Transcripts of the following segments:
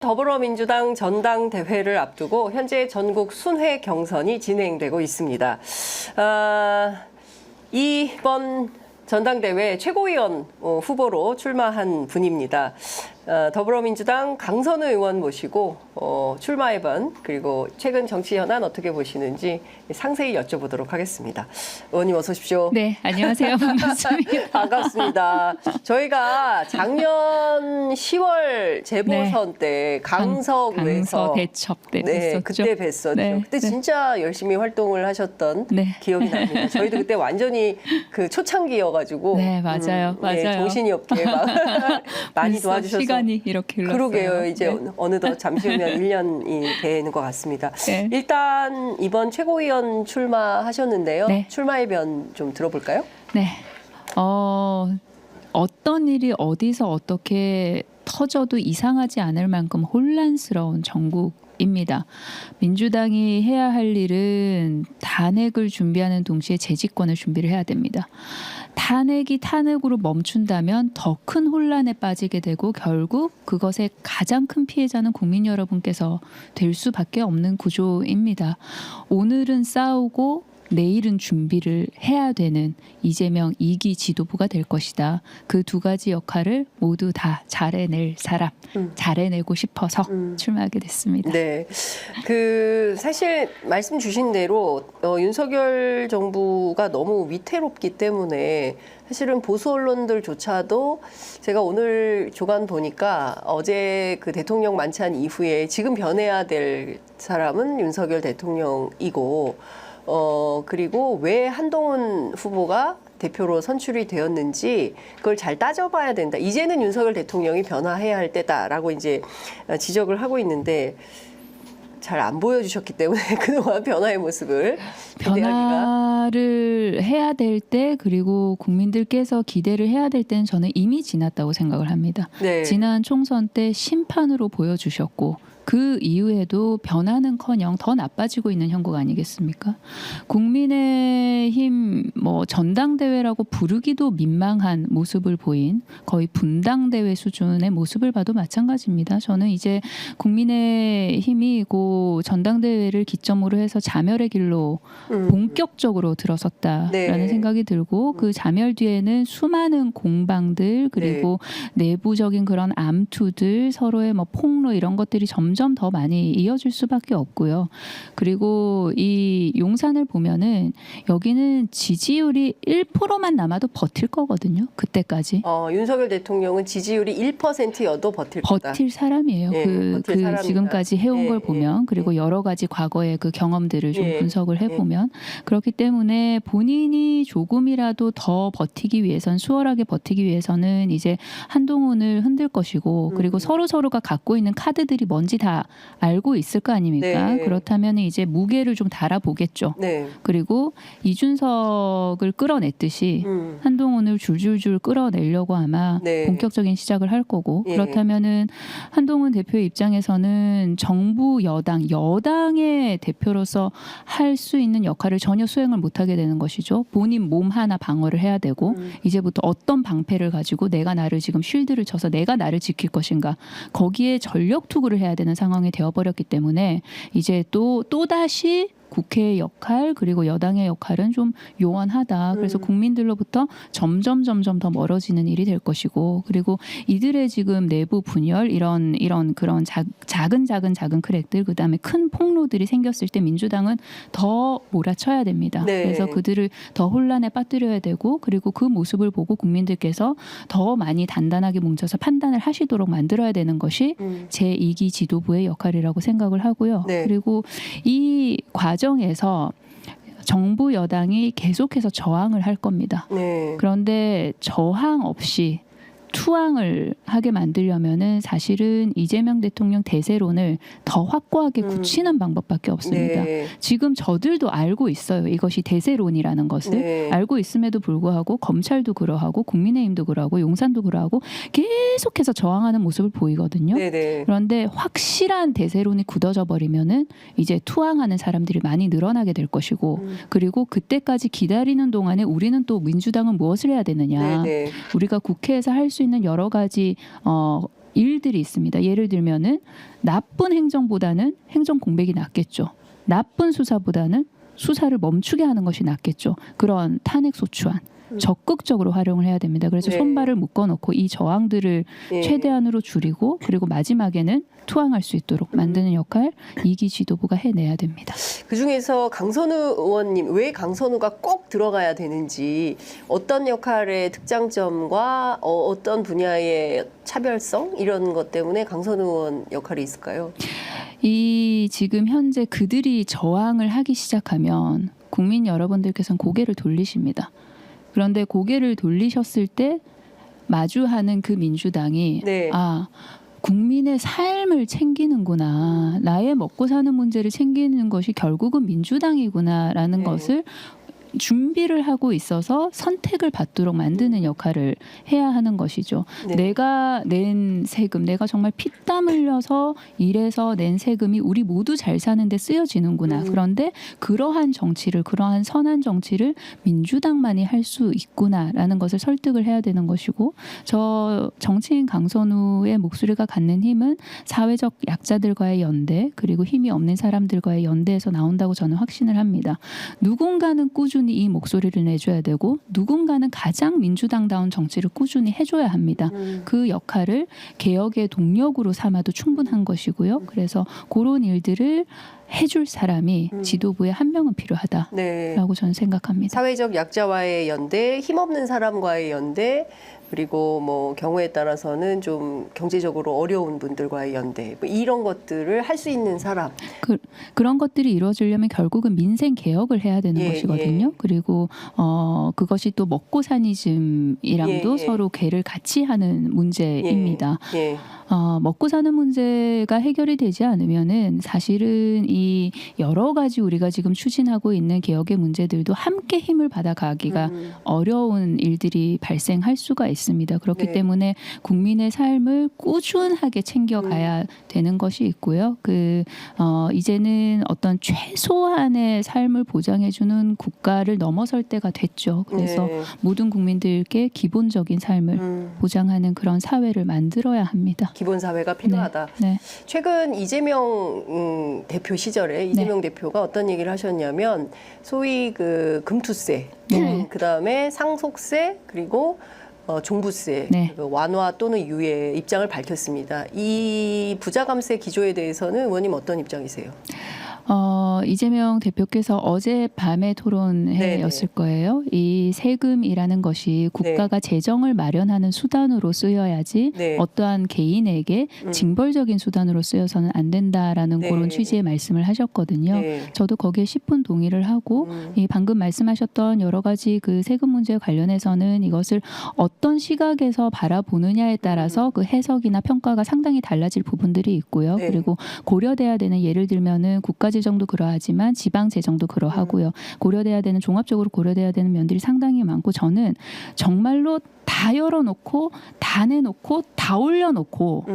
더불어민주당 전당대회를 앞두고 현재 전국 순회 경선이 진행되고 있습니다. 이번 전당대회 최고위원 후보로 출마한 분입니다. 더불어민주당 강선우 의원 모시고 출마 예반 그리고 최근 정치 현안 어떻게 보시는지 상세히 여쭤보도록 하겠습니다. 의원님 어서 오십시오. 네, 안녕하세요. 반갑습니다. 반갑습니다. 저희가 작년 10월 재보선 때 강서구에서 대첩 때 네, 뵀었죠. 그때 뵀었죠. 네, 그때 진짜 열심히 활동을 하셨던 기억이 납니다. 저희도 그때 완전히 그 초창기여가지고 네, 맞아요. 네, 맞아요. 정신이 없게 막 많이 도와주셔서 시간이 이렇게 흘렀어요. 그러게요. 이제 네. 어느덧 잠시 후면 1년이 되는 것 같습니다. 네. 일단 이번 최고위원 출마하셨는데요. 네. 출마의 변 좀 들어볼까요? 네. 어떤 일이 어디서 어떻게 터져도 이상하지 않을 만큼 혼란스러운 정국입니다. 민주당이 해야 할 일은 탄핵을 준비하는 동시에 재집권을 준비를 해야 됩니다. 탄핵이 탄핵으로 멈춘다면 더 큰 혼란에 빠지게 되고 결국 그것의 가장 큰 피해자는 국민 여러분께서 될 수밖에 없는 구조입니다. 오늘은 싸우고 내일은 준비를 해야 되는 이재명 2기 지도부가 될 것이다. 그 두 가지 역할을 모두 다 잘해낼 사람, 잘해내고 싶어서 출마하게 됐습니다. 네, 그 사실 말씀 주신 대로 윤석열 정부가 너무 위태롭기 때문에 사실은 보수 언론들조차도 제가 오늘 조간 보니까 어제 그 대통령 만찬 이후에 지금 변해야 될 사람은 윤석열 대통령이고 그리고 왜 한동훈 후보가 대표로 선출이 되었는지 그걸 잘 따져봐야 된다. 이제는 윤석열 대통령이 변화해야 할 때다라고 이제 지적을 하고 있는데 잘 안 보여주셨기 때문에 그동안 변화의 모습을 변화를 해야 될 때 그리고 국민들께서 기대를 해야 될 때는 저는 이미 지났다고 생각을 합니다. 네. 지난 총선 때 심판으로 보여주셨고 그 이후에도 변화는커녕 더 나빠지고 있는 형국 아니겠습니까? 국민의힘 전당대회라고 부르기도 민망한 모습을 보인 거의 분당대회 수준의 모습을 봐도 마찬가지입니다. 저는 이제 국민의힘이 고 전당대회를 기점으로 해서 자멸의 길로 본격적으로 들어섰다라는 네. 생각이 들고 그 자멸 뒤에는 수많은 공방들 그리고 내부적인 그런 암투들 서로의 폭로 이런 것들이 점점 더 많이 이어질 수밖에 없고요. 그리고 이 용산을 보면은 여기는 지지율이 1%만 남아도 버틸 거거든요. 그때까지. 윤석열 대통령은 지지율이 1%여도 버틸 거다. 버틸 사람이에요. 버틸 사람이다. 지금까지 해온 걸 보면 그리고 여러 가지 과거의 그 경험들을 좀 분석을 해보면 그렇기 때문에 본인이 조금이라도 더 버티기 위해선 수월하게 버티기 위해서는 이제 한동훈을 흔들 것이고 그리고 서로가 갖고 있는 카드들이 뭔지 다 알고 있을 거 아닙니까? 네. 그렇다면 이제 무게를 좀 달아보겠죠. 네. 그리고 이준석을 끌어냈듯이 한동훈을 줄줄줄 끌어내려고 아마 본격적인 시작을 할 거고 그렇다면은 한동훈 대표의 입장에서는 정부 여당의 대표로서 할 수 있는 역할을 전혀 수행을 못하게 되는 것이죠. 본인 몸 하나 방어를 해야 되고 이제부터 어떤 방패를 가지고 내가 나를 지금 쉴드를 쳐서 내가 나를 지킬 것인가 거기에 전력 투구를 해야 되는 상황이 되어버렸기 때문에 이제 또다시 국회의 역할 그리고 여당의 역할은 좀 요원하다. 그래서 국민들로부터 점점 더 멀어지는 일이 될 것이고 그리고 이들의 지금 내부 분열 이런 그런 작은 크랙들 그다음에 큰 폭로들이 생겼을 때 민주당은 더 몰아쳐야 됩니다. 네. 그래서 그들을 더 혼란에 빠뜨려야 되고 그리고 그 모습을 보고 국민들께서 더 많이 단단하게 뭉쳐서 판단을 하시도록 만들어야 되는 것이 제2기 지도부의 역할이라고 생각을 하고요. 네. 그리고 이 과정에서 정부 여당이 계속해서 저항을 할 겁니다. 네. 그런데 저항 없이 투항을 하게 만들려면은 사실은 이재명 대통령 대세론을 더 확고하게 굳히는 방법밖에 없습니다. 네. 지금 저들도 알고 있어요. 이것이 대세론이라는 것을 네. 알고 있음에도 불구하고 검찰도 그러하고 국민의힘도 그러하고 용산도 그러하고 계속해서 저항하는 모습을 보이거든요. 네. 그런데 확실한 대세론이 굳어져 버리면은 이제 투항하는 사람들이 많이 늘어나게 될 것이고 그리고 그때까지 기다리는 동안에 우리는 또 민주당은 무엇을 해야 되느냐. 네. 우리가 국회에서 할 수 있는 여러 가지 일들이 있습니다. 예를 들면은 나쁜 행정보다는 행정 공백이 낫겠죠. 나쁜 수사보다는 수사를 멈추게 하는 것이 낫겠죠. 그런 탄핵 소추안 적극적으로 활용을 해야 됩니다. 그래서 네. 손발을 묶어놓고 이 저항들을 네. 최대한으로 줄이고 그리고 마지막에는 투항할 수 있도록 만드는 역할 2기 지도부가 해내야 됩니다. 그중에서 강선우 의원님, 왜 강선우가 꼭 들어가야 되는지, 어떤 역할의 특장점과 어떤 분야의 차별성 이런 것 때문에 강선우 의원 역할이 있을까요? 이 지금 현재 그들이 저항을 하기 시작하면 국민 여러분들께서는 고개를 돌리십니다. 그런데 고개를 돌리셨을 때 마주하는 그 민주당이 네. 아, 국민의 삶을 챙기는구나. 나의 먹고 사는 문제를 챙기는 것이 결국은 민주당이구나라는 네. 것을 준비를 하고 있어서 선택을 받도록 만드는 역할을 해야 하는 것이죠. 네. 내가 낸 세금, 내가 정말 피땀 흘려서 일해서 낸 세금이 우리 모두 잘 사는데 쓰여지는구나. 그런데 그러한 정치를, 그러한 선한 정치를 민주당만이 할 수 있구나라는 것을 설득을 해야 되는 것이고, 저 정치인 강선우의 목소리가 갖는 힘은 사회적 약자들과의 연대, 그리고 힘이 없는 사람들과의 연대에서 나온다고 저는 확신을 합니다. 누군가는 꾸준히 이 목소리를 내줘야 되고 누군가는 가장 민주당다운 정치를 꾸준히 해줘야 합니다. 그 역할을 개혁의 동력으로 삼아도 충분한 것이고요. 그래서 그런 일들을 해줄 사람이 지도부에 한 명은 필요하다라고 네. 저는 생각합니다. 사회적 약자와의 연대, 힘없는 사람과의 연대, 그리고 뭐 경우에 따라서는 좀 경제적으로 어려운 분들과의 연대, 뭐 이런 것들을 할 수 있는 사람. 그런 것들이 이루어지려면 결국은 민생 개혁을 해야 되는 것이거든요. 그리고 그것이 또 먹고 사니즘이랑도 서로 궤를 같이 하는 문제입니다. 먹고 사는 문제가 해결이 되지 않으면은 사실은 이 여러 가지 우리가 지금 추진하고 있는 개혁의 문제들도 함께 힘을 받아가기가 어려운 일들이 발생할 수가 있습니다. 그렇기 때문에 국민의 삶을 꾸준하게 챙겨가야 되는 것이 있고요. 이제는 어떤 최소한의 삶을 보장해주는 국가를 넘어설 때가 됐죠. 그래서 모든 국민들께 기본적인 삶을 보장하는 그런 사회를 만들어야 합니다. 기본 사회가 필요하다. 네. 최근 이재명 대표 시절에 이재명 대표가 어떤 얘기를 하셨냐면 소위 그 금투세, 그다음에 상속세, 그리고 종부세 그 완화 또는 유예 입장을 밝혔습니다. 이 부자감세 기조에 대해서는 의원님 어떤 입장이세요? 이재명 대표께서 어젯밤에 토론회였을 거예요. 이 세금이라는 것이 국가가 재정을 마련하는 수단으로 쓰여야지 어떠한 개인에게 징벌적인 수단으로 쓰여서는 안 된다라는 그런 취지의 말씀을 하셨거든요. 저도 거기에 10분 동의를 하고 이 방금 말씀하셨던 여러 가지 그 세금 문제에 관련해서는 이것을 어떤 시각에서 바라보느냐에 따라서 그 해석이나 평가가 상당히 달라질 부분들이 있고요. 그리고 고려돼야 되는, 예를 들면은 국가 재정도 그러하지만 지방 재정도 그러하고요. 고려돼야 되는, 종합적으로 고려돼야 되는 면들이 상당히 많고, 저는 정말로 다 열어놓고 다 내놓고 다 올려놓고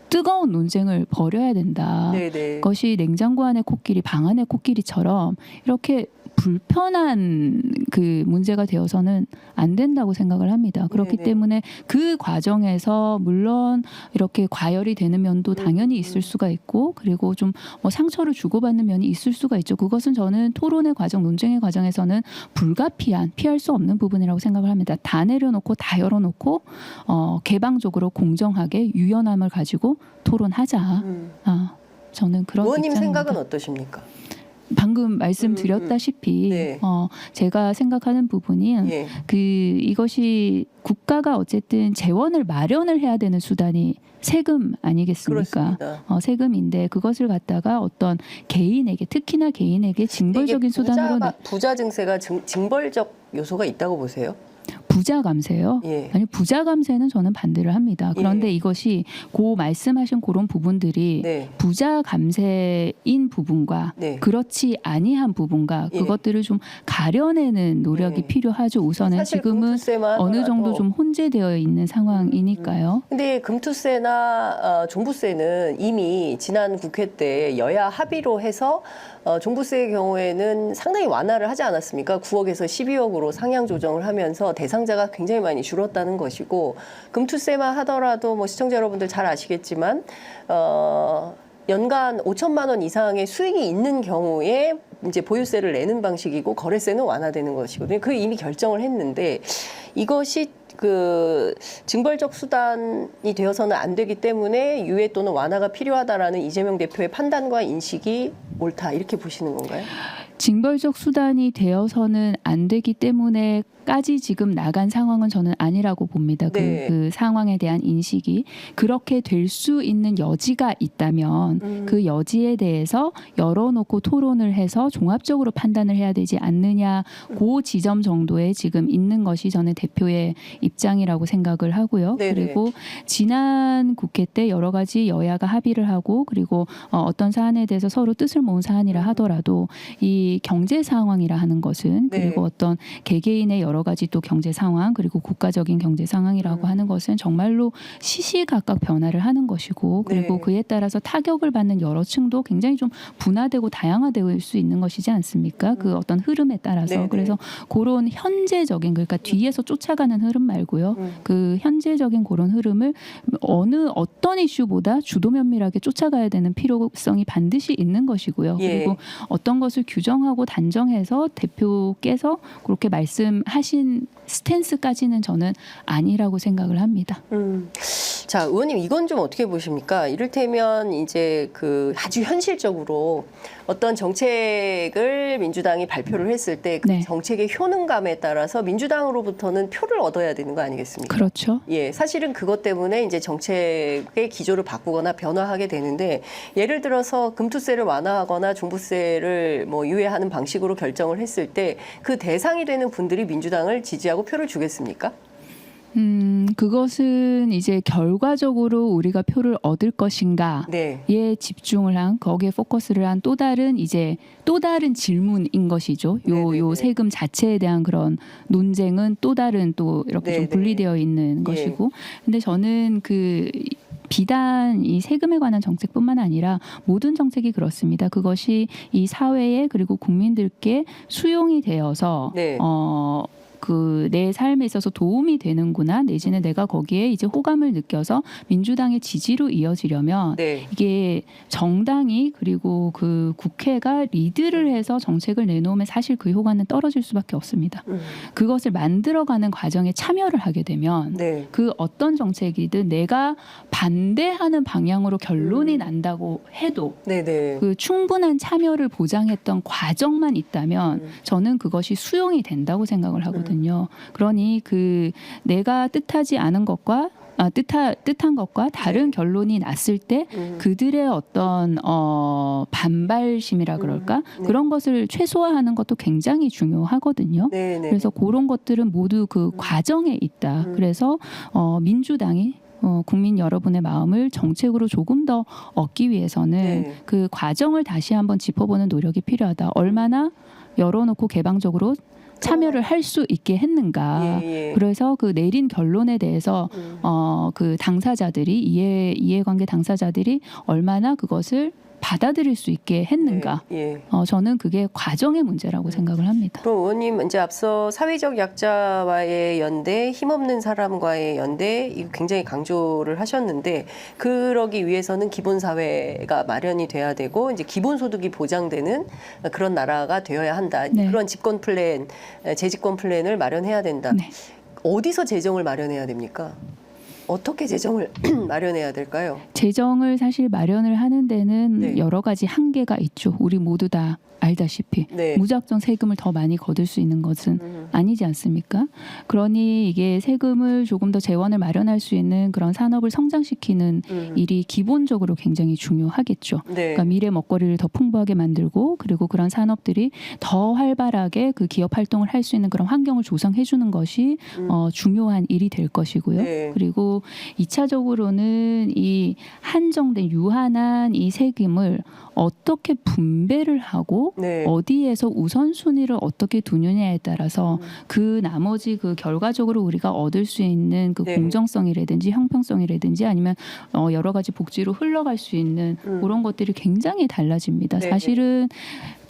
뜨거운 논쟁을 벌여야 된다. 그것이 냉장고 안의 코끼리 방 안의 코끼리처럼 이렇게 불편한 그 문제가 되어서는 안 된다고 생각을 합니다. 그렇기 때문에 그 과정에서 물론 이렇게 과열이 되는 면도 당연히 있을 수가 있고, 그리고 좀 뭐 상처를 주고받는 면이 있을 수가 있죠. 그것은 저는 토론의 과정, 논쟁의 과정에서는 불가피한, 피할 수 없는 부분이라고 생각을 합니다. 다 내려놓고 다 열어놓고 개방적으로 공정하게 유연함을 가지고 토론하자. 저는 그런 의원님 입장입니다. 생각은 어떠십니까? 방금 말씀드렸다시피 제가 생각하는 부분이 이것이 국가가 어쨌든 재원을 마련을 해야 되는 수단이 세금 아니겠습니까? 세금인데 그것을 갖다가 어떤 개인에게, 특히나 개인에게 징벌적인 수단으로 부자 증세가 징벌적 요소가 있다고 보세요? 부자 감세요? 아니, 부자 감세는 저는 반대를 합니다. 그런데 이것이 고 말씀하신 그런 부분들이 부자 감세인 부분과 그렇지 아니한 부분과 그것들을 좀 가려내는 노력이 필요하죠. 우선은 지금은 어느 정도 좀 혼재되어 있는 상황이니까요. 근데 금투세나 종부세는 이미 지난 국회 때 여야 합의로 해서 종부세의 경우에는 상당히 완화를 하지 않았습니까? 9억에서 12억으로 상향 조정을 하면서 대상 대상자가 굉장히 많이 줄었다는 것이고 금투세만 하더라도 뭐 시청자 여러분들 잘 아시겠지만 연간 5천만 원 이상의 수익이 있는 경우에 이제 보유세를 내는 방식이고 거래세는 완화되는 것이거든요. 그 이미 결정을 했는데 이것이 그 징벌적 수단이 되어서는 안 되기 때문에 유예 또는 완화가 필요하다라는 이재명 대표의 판단과 인식이 옳다 이렇게 보시는 건가요? 징벌적 수단이 되어서는 안 되기 때문에까지 지금 나간 상황은 저는 아니라고 봅니다. 네. 그 상황에 대한 인식이 그렇게 될 수 있는 여지가 있다면 그 여지에 대해서 열어놓고 토론을 해서 종합적으로 판단을 해야 되지 않느냐 그 지점 정도에 지금 있는 것이 저는 대표의 입장이라고 생각을 하고요. 네네. 그리고 지난 국회 때 여러 가지 여야가 합의를 하고 그리고 어떤 사안에 대해서 서로 뜻을 모은 사안이라 하더라도 이 경제 상황이라 하는 것은 그리고 어떤 개개인의 여러 가지 또 경제 상황 그리고 국가적인 경제 상황이라고 하는 것은 정말로 시시각각 변화를 하는 것이고 그리고 그에 따라서 타격을 받는 여러 층도 굉장히 좀 분화되고 다양화될 수 있는 것이지 않습니까? 그 어떤 흐름에 따라서 네네. 그래서 그런 현재적인 그러니까 뒤에서 쫓아가는 흐름 말고요. 그 현재적인 그런 흐름을 어떤 이슈보다 주도 면밀하게 쫓아가야 되는 필요성이 반드시 있는 것이고요. 예. 그리고 어떤 것을 규정하고 단정해서 대표께서 그렇게 말씀하신 스탠스까지는 저는 아니라고 생각을 합니다. 자, 의원님 이건 좀 어떻게 보십니까? 이를테면 이제 그 아주 현실적으로 어떤 정책을 민주당이 발표를 했을 때 그 네. 정책의 효능감에 따라서 민주당으로부터는 표를 얻어야 되는 거 아니겠습니까? 그렇죠. 예, 사실은 그것 때문에 이제 정책의 기조를 바꾸거나 변화하게 되는데 예를 들어서 금투세를 완화하거나 종부세를 뭐 유예하는 방식으로 결정을 했을 때 그 대상이 되는 분들이 민주당을 지지하고 표를 주겠습니까? 그것은 이제 결과적으로 우리가 표를 얻을 것인가에 네. 집중을 한 거기에 포커스를 한 또 다른 질문인 것이죠. 요 세금 자체에 대한 그런 논쟁은 또 다른 또 이렇게 좀 분리되어 있는 것이고. 근데 저는 비단 이 세금에 관한 정책뿐만 아니라 모든 정책이 그렇습니다. 그것이 이 사회에 그리고 국민들께 수용이 되어서 네. 내 삶에 있어서 도움이 되는구나 내지는 내가 거기에 이제 호감을 느껴서 민주당의 지지로 이어지려면 네. 이게 정당이 그리고 그 국회가 리드를 해서 정책을 내놓으면 사실 그 효과는 떨어질 수밖에 없습니다. 그것을 만들어가는 과정에 참여를 하게 되면 네. 그 어떤 정책이든 내가 반대하는 방향으로 결론이 난다고 해도 네네. 그 충분한 참여를 보장했던 과정만 있다면 저는 그것이 수용이 된다고 생각을 하거든요. 그러니 내가 뜻하지 않은 것과 뜻한 것과 다른 결론이 났을 때 그들의 어떤 반발심이라 그럴까 그런 것을 최소화하는 것도 굉장히 중요하거든요. 네네. 그래서 그런 것들은 모두 그 과정에 있다. 그래서 민주당이 국민 여러분의 마음을 정책으로 조금 더 얻기 위해서는 그 과정을 다시 한번 짚어보는 노력이 필요하다. 얼마나 열어놓고 개방적으로 참여를 할 수 있게 했는가. 그래서 그 내린 결론에 대해서 그 당사자들이 이해관계 당사자들이 얼마나 그것을 받아들일 수 있게 했는가. 저는 그게 과정의 문제라고 생각을 합니다. 그럼 의원님 이제 앞서 사회적 약자와의 연대, 힘없는 사람과의 연대 이거 굉장히 강조를 하셨는데 그러기 위해서는 기본 사회가 마련이 돼야 되고 이제 기본 소득이 보장되는 그런 나라가 되어야 한다. 네. 그런 집권 플랜, 재집권 플랜을 마련해야 된다. 네. 어디서 재정을 마련해야 됩니까? 어떻게 재정을 마련해야 될까요? 재정을 사실 마련을 하는 데는 여러 가지 한계가 있죠. 우리 모두 다 알다시피 무작정 세금을 더 많이 거둘 수 있는 것은 아니지 않습니까? 그러니 이게 세금을 조금 더 재원을 마련할 수 있는 그런 산업을 성장시키는 일이 기본적으로 굉장히 중요하겠죠. 그러니까 미래 먹거리를 더 풍부하게 만들고 그리고 그런 산업들이 더 활발하게 그 기업 활동을 할 수 있는 그런 환경을 조성해 주는 것이 중요한 일이 될 것이고요. 그리고 2차적으로는 이 한정된 유한한 이 세금을 어떻게 분배를 하고 어디에서 우선순위를 어떻게 두느냐에 따라서 그 나머지 그 결과적으로 우리가 얻을 수 있는 그 공정성이라든지 형평성이라든지 아니면 여러 가지 복지로 흘러갈 수 있는 그런 것들이 굉장히 달라집니다. 사실은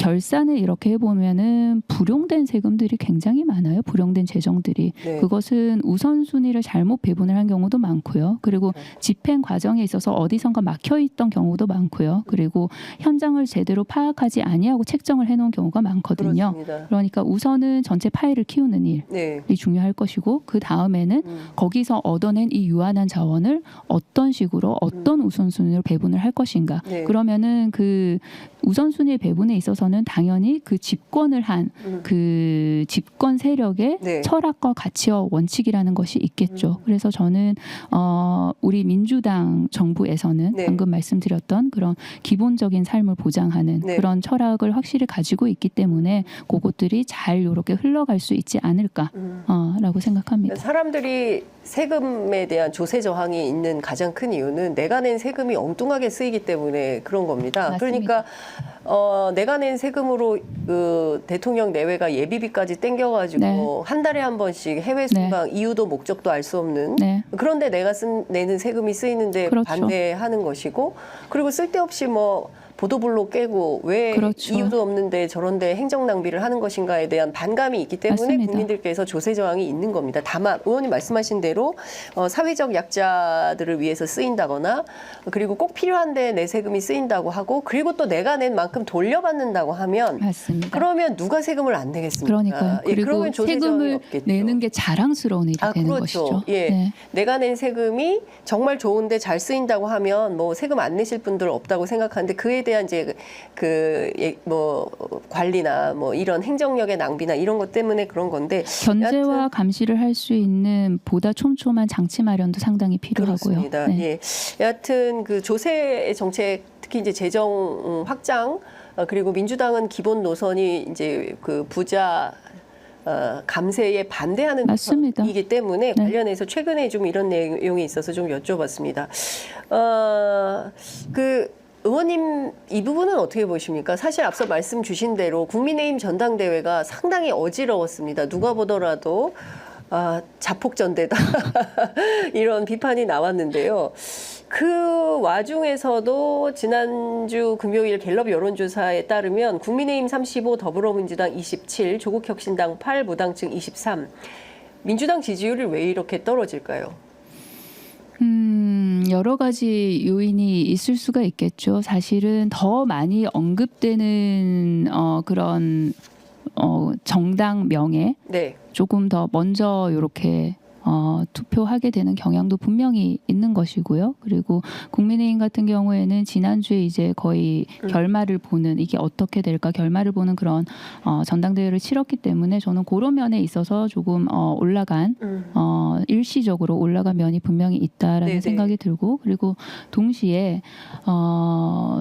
결산을 이렇게 해보면은 불용된 세금들이 굉장히 많아요. 불용된 재정들이. 네. 그것은 우선순위를 잘못 배분을 한 경우도 많고요. 그리고 집행 과정에 있어서 어디선가 막혀있던 경우도 많고요. 그리고 현장을 제대로 파악하지 아니하고 책정을 해놓은 경우가 많거든요. 그렇습니다. 그러니까 우선은 전체 파일을 키우는 일이 네. 중요할 것이고 그 다음에는 거기서 얻어낸 이 유한한 자원을 어떤 식으로 어떤 우선순위로 배분을 할 것인가. 네. 그러면은 그 우선순위 배분에 있어서는 당연히 그 집권을 한 그 집권 세력의 네. 철학과 가치와 원칙이라는 것이 있겠죠. 그래서 저는 우리 민주당 정부에서는 네. 방금 말씀드렸던 그런 기본적인 삶을 보장하는 네. 그런 철학을 확실히 가지고 있기 때문에 그것들이 잘 이렇게 흘러갈 수 있지 않을까라고 생각합니다. 사람들이 세금에 대한 조세 저항이 있는 가장 큰 이유는 내가 낸 세금이 엉뚱하게 쓰이기 때문에 그런 겁니다. 맞습니다. 그러니까 내가 낸 세금으로 그 대통령 내외가 예비비까지 땡겨가지고 네. 한 달에 한 번씩 해외 순방 이유도 목적도 알 수 없는 네. 그런데 내가 내는 세금이 쓰이는데 그렇죠. 반대하는 것이고 그리고 쓸데없이 뭐 보도블록 깨고 왜 그렇죠. 이유도 없는데 저런데 행정 낭비를 하는 것인가에 대한 반감이 있기 때문에 맞습니다. 국민들께서 조세 저항이 있는 겁니다. 다만 의원님 말씀하신 대로 사회적 약자들을 위해서 쓰인다거나 그리고 꼭 필요한데 내 세금이 쓰인다고 하고 그리고 또 내가 낸 만큼 돌려받는다고 하면 맞습니다. 그러면 누가 세금을 안 내겠습니까? 그러니까요. 예, 그리고 그러면 조세 저항이 세금을 없겠죠. 내는 게 자랑스러운 일이 되는 그렇죠. 것이죠. 예. 네. 내가 낸 세금이 정말 좋은데 잘 쓰인다고 하면 뭐 세금 안 내실 분들 없다고 생각하는데 그에 대한 이제 뭐 관리나 뭐 이런 행정력의 낭비나 이런 것 때문에 그런 건데 견제와 여하튼 감시를 할 수 있는 보다 촘촘한 장치 마련도 상당히 필요하고요. 그렇습니다. 네. 예. 여하튼 그 조세 정책 특히 이제 재정 확장 그리고 민주당은 기본 노선이 이제 그 부자 감세에 반대하는 맞습니다. 이기 때문에 네. 관련해서 최근에 좀 이런 내용이 있어서 좀 여쭤봤습니다. 의원님 이 부분은 어떻게 보십니까? 사실 앞서 말씀 주신 대로 국민의힘 전당대회가 상당히 어지러웠습니다. 누가 보더라도 자폭전대다 이런 비판이 나왔는데요. 그 와중에서도 지난주 금요일 갤럽 여론조사에 따르면 국민의힘 35, 더불어민주당 27, 조국혁신당 8, 무당층 23. 민주당 지지율이 왜 이렇게 떨어질까요? 여러 가지 요인이 있을 수가 있겠죠. 사실은 더 많이 언급되는 그런 정당명에 네. 조금 더 먼저 이렇게 투표하게 되는 경향도 분명히 있는 것이고요. 그리고 국민의힘 같은 경우에는 지난주에 이제 거의 결말을 보는 이게 어떻게 될까 결말을 보는 그런 전당대회를 치렀기 때문에 저는 그런 면에 있어서 조금 올라간 일시적으로 올라간 면이 분명히 있다라는 네네. 생각이 들고 그리고 동시에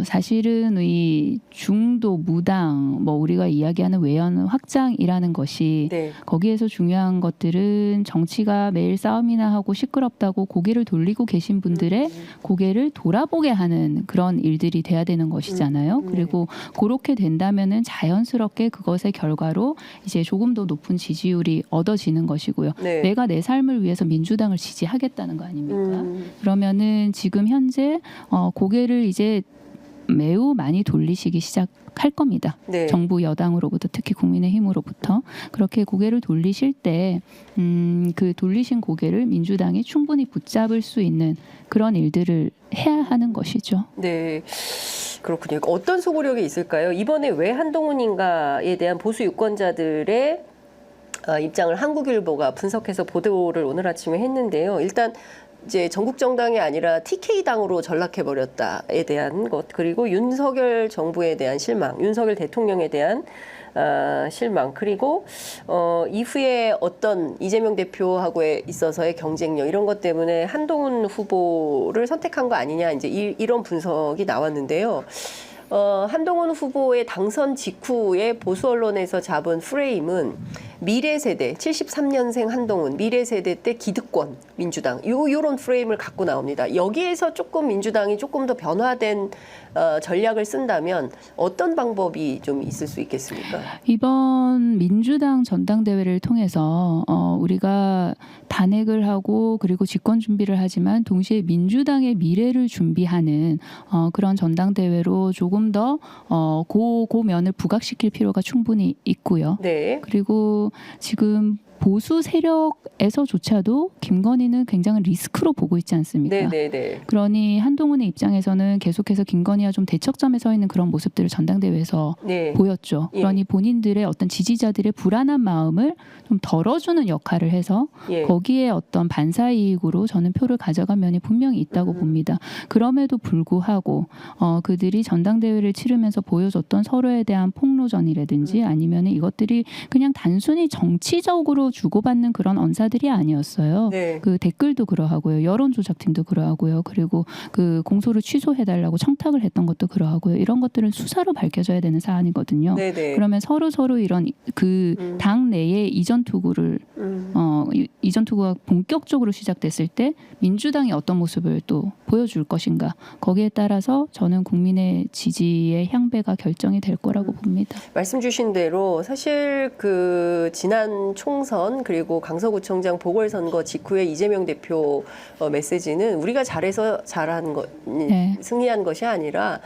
사실은 이 중도 무당 뭐 우리가 이야기하는 외연 확장이라는 것이 네. 거기에서 중요한 것들은 정치가 매일 싸움이나 하고 시끄럽다고 고개를 돌리고 계신 분들의 고개를 돌아보게 하는 그런 일들이 돼야 되는 것이잖아요. 그리고 그렇게 된다면은 자연스럽게 그것의 결과로 이제 조금 더 높은 지지율이 얻어지는 것이고요. 네. 내가 내 삶을 위해서 민주당을 지지하겠다는 거 아닙니까? 그러면은 지금 현재 고개를 이제 매우 많이 돌리시기 시작할 겁니다. 네. 정부 여당으로부터 특히 국민의힘으로부터 그렇게 고개를 돌리실 때 그 돌리신 고개를 민주당이 충분히 붙잡을 수 있는 그런 일들을 해야 하는 것이죠. 네. 그렇군요. 어떤 소구력이 있을까요? 이번에 왜 한동훈인가에 대한 보수 유권자들의 입장을 한국일보가 분석해서 보도를 오늘 아침에 했는데요. 일단 이제 전국 정당이 아니라 TK 당으로 전락해 버렸다에 대한 것 그리고 윤석열 정부에 대한 실망, 윤석열 대통령에 대한 실망 그리고 이후에 어떤 이재명 대표하고에 있어서의 경쟁력 이런 것 때문에 한동훈 후보를 선택한 거 아니냐 이제 이런 분석이 나왔는데요. 한동훈 후보의 당선 직후에 보수 언론에서 잡은 프레임은 미래 세대 73년생 한동훈 미래 세대 때 기득권 민주당 요런 프레임을 갖고 나옵니다. 여기에서 조금 민주당이 조금 더 변화된 전략을 쓴다면 어떤 방법이 좀 있을 수 있겠습니까? 이번 민주당 전당대회를 통해서 우리가 단핵을 하고 그리고 집권 준비를 하지만 동시에 민주당의 미래를 준비하는 그런 전당대회로 조금 더 그 면을 부각시킬 필요가 충분히 있고요. 네. 그리고 지금 보수 세력에서조차도 김건희는 굉장히 리스크로 보고 있지 않습니까? 네네네. 그러니 한동훈의 입장에서는 계속해서 김건희와 좀 대척점에 서 있는 그런 모습들을 전당대회에서 네. 보였죠. 예. 그러니 본인들의 어떤 지지자들의 불안한 마음을 좀 덜어주는 역할을 해서 예. 거기에 어떤 반사이익으로 저는 표를 가져간 면이 분명히 있다고 봅니다. 그럼에도 불구하고 그들이 전당대회를 치르면서 보여줬던 서로에 대한 폭로전이라든지 아니면 이것들이 그냥 단순히 정치적으로 주고받는 그런 언사들이 아니었어요. 네. 그 댓글도 그러하고요. 여론조작팀도 그러하고요. 그리고 그 공소를 취소해달라고 청탁을 했던 것도 그러하고요. 이런 것들은 수사로 밝혀져야 되는 사안이거든요. 네네. 그러면 서로 이런 그 당 내에 이전 투구를 이전 투구가 본격적으로 시작됐을 때 민주당이 어떤 모습을 또 보여줄 것인가 거기에 따라서 저는 국민의 지지의 향배가 결정이 될 거라고 봅니다. 말씀 주신 대로 사실 그 지난 총선 그리고 강서구청장 보궐선거 직후에 이재명 대표 메시지는 우리가 잘해서 잘한 것 네. 승리한 것이 아니라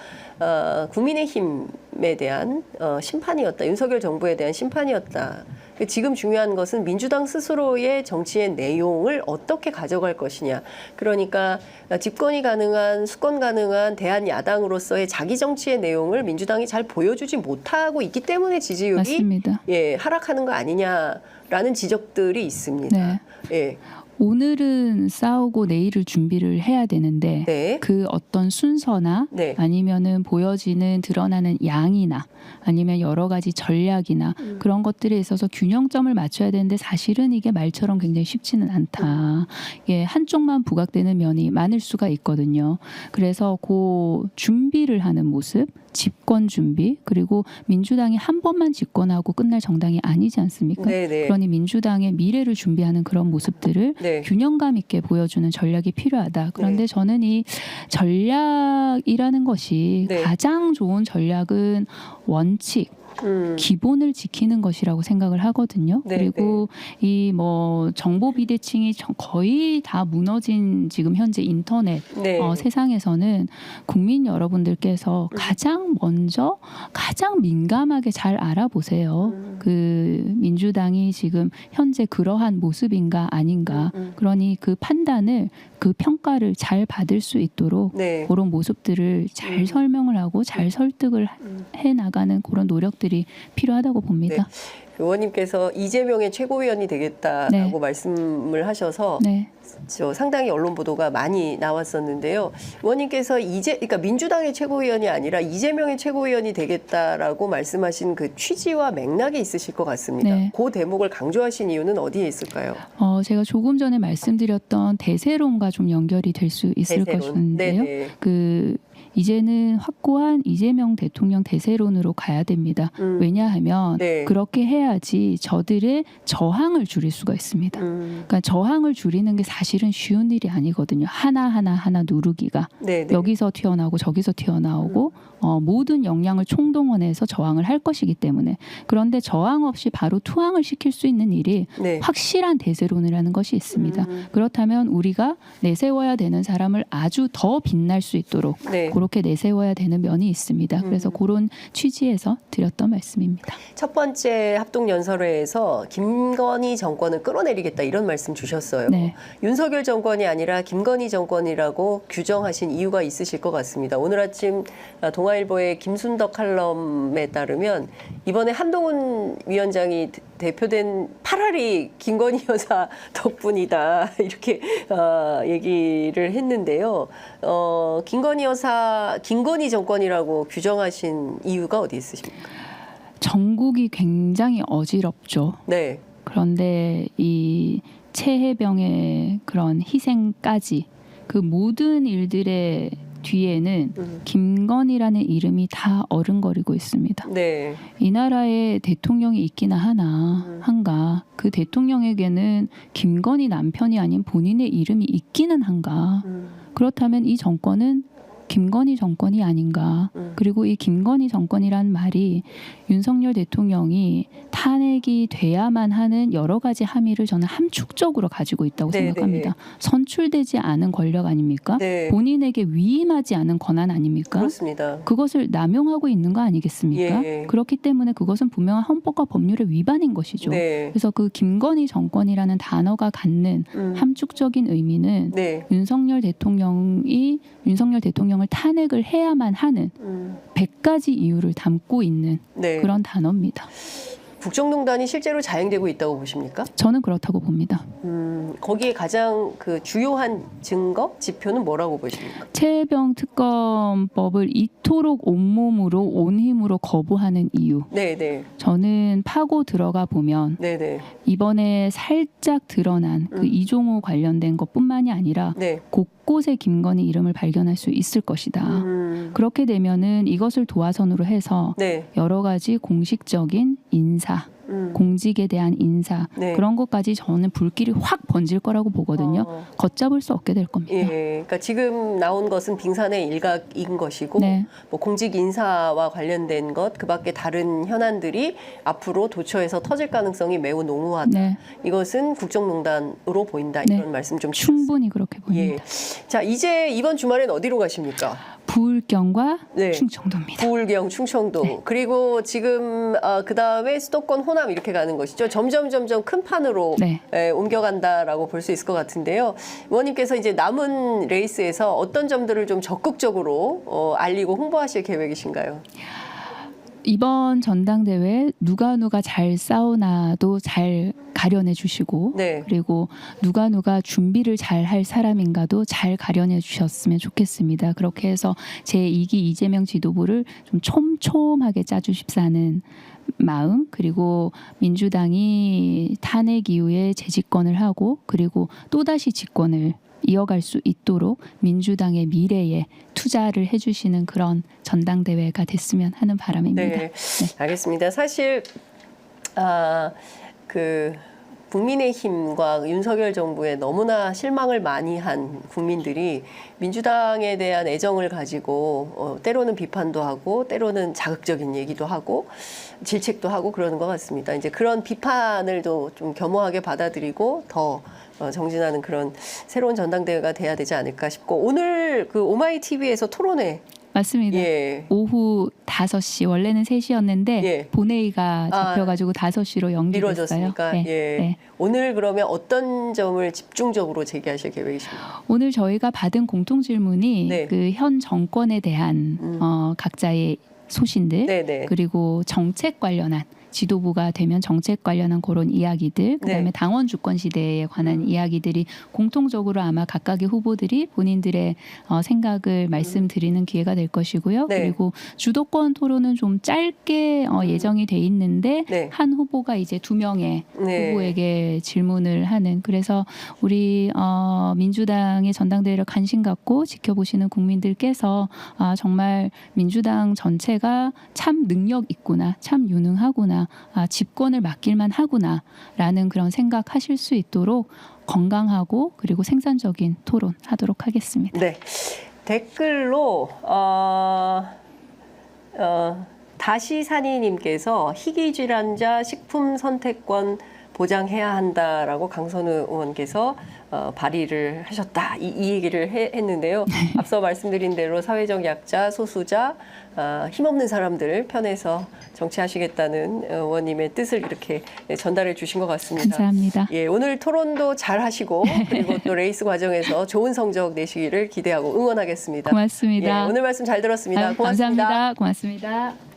국민의힘에 대한 심판이었다. 윤석열 정부에 대한 심판이었다. 지금 중요한 것은 민주당 스스로의 정치의 내용을 어떻게 가져갈 것이냐. 그러니까 집권이 가능한 수권 가능한 대한야당으로서의 자기 정치의 내용을 민주당이 잘 보여주지 못하고 있기 때문에 지지율이 맞습니다. 하락하는 거 아니냐라는 지적들이 있습니다. 네. 예. 오늘은 싸우고 내일을 준비를 해야 되는데 네. 그 어떤 순서나 네. 아니면은 보여지는 드러나는 양이나 아니면 여러 가지 전략이나 그런 것들에 있어서 균형점을 맞춰야 되는데 사실은 이게 말처럼 굉장히 쉽지는 않다. 이게 한쪽만 부각되는 면이 많을 수가 있거든요. 그래서 그 준비를 하는 모습, 집권 준비 그리고 민주당이 한 번만 집권하고 끝날 정당이 아니지 않습니까? 네네. 그러니 민주당의 미래를 준비하는 그런 모습들을 네. 균형감 있게 보여주는 전략이 필요하다. 그런데 네. 저는 이 전략이라는 것이 네. 가장 좋은 전략은 원칙, 기본을 지키는 것이라고 생각을 하거든요. 네, 그리고 이 뭐 정보 비대칭이 거의 다 무너진 지금 현재 인터넷 네. 세상에서는 국민 여러분들께서 가장 먼저 가장 민감하게 잘 알아보세요. 그 민주당이 지금 현재 그러한 모습인가 아닌가. 그러니 그 판단을 그 평가를 잘 받을 수 있도록 네. 그런 모습들을 잘 설명을 하고 잘 설득을 해 나가는 그런 노력들이 필요하다고 봅니다. 네. 의원님께서 이재명의 최고위원이 되겠다라고 네. 말씀을 하셔서 네. 상당히 언론 보도가 많이 나왔었는데요. 의원님께서 그러니까 민주당의 최고위원이 아니라 이재명의 최고위원이 되겠다라고 말씀하신 그 취지와 맥락이 있으실 것 같습니다. 네. 그 대목을 강조하신 이유는 어디에 있을까요? 제가 조금 전에 말씀드렸던 대세론과 좀 연결이 될 수 있을 대세론. 것인데요. 네네. 이제는 확고한 이재명 대통령 대세론으로 가야 됩니다. 왜냐하면 네. 그렇게 해야지 저들의 저항을 줄일 수가 있습니다. 그러니까 저항을 줄이는 게 사실은 쉬운 일이 아니거든요. 하나 누르기가 네네. 여기서 튀어나오고 저기서 튀어나오고 모든 역량을 총동원해서 저항을 할 것이기 때문에 그런데 저항 없이 바로 투항을 시킬 수 있는 일이 네. 확실한 대세론이라는 것이 있습니다. 그렇다면 우리가 내세워야 되는 사람을 아주 더 빛날 수 있도록 네. 그렇게 내세워야 되는 면이 있습니다. 그래서 그런 취지에서 드렸던 말씀입니다. 첫 번째 합동연설회에서 김건희 정권을 끌어내리겠다 이런 말씀 주셨어요. 네. 윤석열 정권이 아니라 김건희 정권이라고 규정하신 이유가 있으실 것 같습니다. 오늘 아침 동아일보의 김순덕 칼럼에 따르면 이번에 한동훈 위원장이 대표된 8할이 김건희 여사 덕분이다 이렇게 얘기를 했는데요. 김건희 정권이라고 규정하신 이유가 어디 있으십니까? 전국이 굉장히 어지럽죠. 네. 그런데 이 최혜병의 그런 희생까지 그 모든 일들의 뒤에는 김건희라는 이름이 다 어른거리고 있습니다. 네. 이 나라에 대통령이 있기나 하나 한가. 그 대통령에게는 김건희 남편이 아닌 본인의 이름이 있기는 한가. 그렇다면 이 정권은 김건희 정권이 아닌가. 그리고 이 김건희 정권이란 말이 윤석열 대통령이 탄핵이 돼야만 하는 여러 가지 함의를 저는 함축적으로 가지고 있다고 생각합니다. 선출되지 않은 권력 아닙니까? 네. 본인에게 위임하지 않은 권한 아닙니까? 그렇습니다. 그것을 남용하고 있는 거 아니겠습니까? 예. 그렇기 때문에 그것은 분명한 헌법과 법률의 위반인 것이죠. 네. 그래서 그 김건희 정권이라는 단어가 갖는 함축적인 의미는 네. 윤석열 대통령을 탄핵을 해야만 하는 100가지 이유를 담고 있는 네. 그런 단어입니다. 국정농단이 실제로 자행되고 있다고 보십니까? 저는 그렇다고 봅니다. 거기에 가장 그 주요한 증거, 지표는 뭐라고 보십니까? 최혜병 특검법을 이토록 온몸으로 온 힘으로 거부하는 이유. 네네. 저는 파고 들어가 보면 네네. 이번에 살짝 드러난 그 이종호 관련된 것뿐만이 아니라 네. 곳곳에 김건희 이름을 발견할 수 있을 것이다. 그렇게 되면은 이것을 도화선으로 해서 네. 여러 가지 공식적인 인사, 공직에 대한 인사 네. 그런 것까지 저는 불길이 확 번질 거라고 보거든요. 걷잡을 수 없게 될 겁니다. 예, 그러니까 지금 나온 것은 빙산의 일각인 것이고, 네. 뭐 공직 인사와 관련된 것, 그밖에 다른 현안들이 앞으로 도처에서 터질 가능성이 매우 농후하다. 네. 이것은 국정농단으로 보인다. 네. 이런 말씀 좀 주셨습니다. 충분히 그렇게 보입니다. 예. 자, 이제 이번 주말엔 어디로 가십니까? 부울경과 네. 충청도입니다. 부울경, 충청도. 네. 그리고 지금 그 다음에 수도권, 호남 이렇게 가는 것이죠. 점점 큰 판으로 네. 옮겨간다라고 볼 수 있을 것 같은데요. 의원님께서 이제 남은 레이스에서 어떤 점들을 좀 적극적으로 알리고 홍보하실 계획이신가요? 이번 전당대회 누가 잘 싸우나도 잘 가려내 주시고 네. 그리고 누가 준비를 잘 할 사람인가도 잘 가려내 주셨으면 좋겠습니다. 그렇게 해서 제2기 이재명 지도부를 좀 촘촘하게 짜주십사는 마음, 그리고 민주당이 탄핵 이후에 재집권을 하고 그리고 또다시 집권을 이어갈 수 있도록 민주당의 미래에 투자를 해주시는 그런 전당대회가 됐으면 하는 바람입니다. 네, 알겠습니다. 사실 그 국민의힘과 윤석열 정부에 너무나 실망을 많이 한 국민들이 민주당에 대한 애정을 가지고 때로는 비판도 하고 때로는 자극적인 얘기도 하고 질책도 하고 그러는 것 같습니다. 이제 그런 비판을도 좀 겸허하게 받아들이고 더 정진하는 그런 새로운 전당대회가 돼야 되지 않을까 싶고, 오늘 그 오마이TV에서 토론회. 맞습니다. 예. 오후 5시, 원래는 3시였는데 예. 본회의가 잡혀가지고 5시로 연기됐어요. 미뤄졌습니까? 네. 예. 네. 오늘 그러면 어떤 점을 집중적으로 제기하실 계획이십니까? 오늘 저희가 받은 공통 질문이 네. 그 현 정권에 대한 각자의 소신들 네네. 그리고 정책 관련한 지도부가 되면 정책 관련한 그런 이야기들, 그다음에 네. 당원 주권 시대에 관한 이야기들이 공통적으로 아마 각각의 후보들이 본인들의 생각을 말씀드리는 기회가 될 것이고요. 네. 그리고 주도권 토론은 좀 짧게 예정이 돼 있는데 네. 한 후보가 이제 2명의 네. 후보에게 질문을 하는, 그래서 우리 민주당의 전당대회를 관심 갖고 지켜보시는 국민들께서 정말 민주당 전체가 참 능력 있구나, 참 유능하구나, 집권을 맡길만 하구나라는 그런 생각하실 수 있도록 건강하고 그리고 생산적인 토론하도록 하겠습니다. 네. 댓글로 다시산이님께서 희귀질환자 식품 선택권 보장해야 한다라고 강선우 의원께서 발의를 하셨다. 이 얘기를 했는데요. 앞서 말씀드린 대로 사회적 약자, 소수자, 힘없는 사람들 편에서 정치하시겠다는 의원님의 뜻을 이렇게 전달해 주신 것 같습니다. 감사합니다. 예, 오늘 토론도 잘 하시고 그리고 또 레이스 과정에서 좋은 성적 내시기를 기대하고 응원하겠습니다. 고맙습니다. 예, 오늘 말씀 잘 들었습니다. 고맙습니다. 감사합니다. 고맙습니다.